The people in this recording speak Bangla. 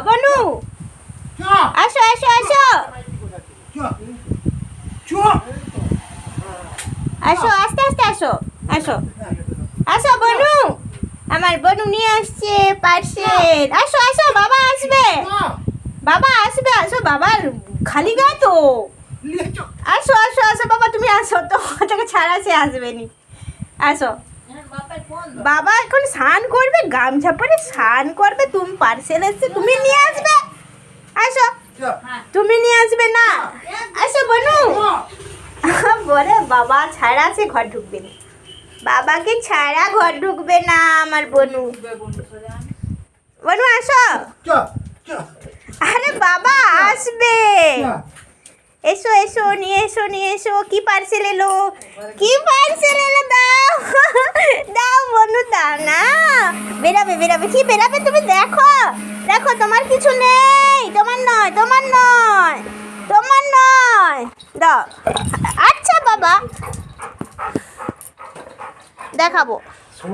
বনু আসো আসো আসো আসো আস্তে আস্তে আসো আসো আসো বনু আমার বনু নিয়ে আসছে পার্সেল আসো আসো বাবা আসবে বাবা আসবে আসো বাবার খালি গায়ে তো আসো আসো আসো বাবা তুমি আসো তোমাকে ছাড়া সে আসবে নি আসো বাবা এখন স্নান করবে গামছা পরে স্নান করবে তুমি পার্সেল এসছে তুমি নিয়ে আসবে আসো তুমি নিয়ে আসবে না আসো বনু বলে বাবা ছাড়া সে ঘর ঢুকবে না বাবাকে ছাড়া ঘর ঢুকবে না আমার বনু বনু আসো আরে বাবা আসবে এসো এসো নিয়ে এসো কি পার্সেল এলো দাও দাও বনু দাও না বেরাবে কি বেরাবে তুমি দেখো দেখো তোমার কিছু নেই তোমার নয় দাও আচ্ছা বাবা দেখাবো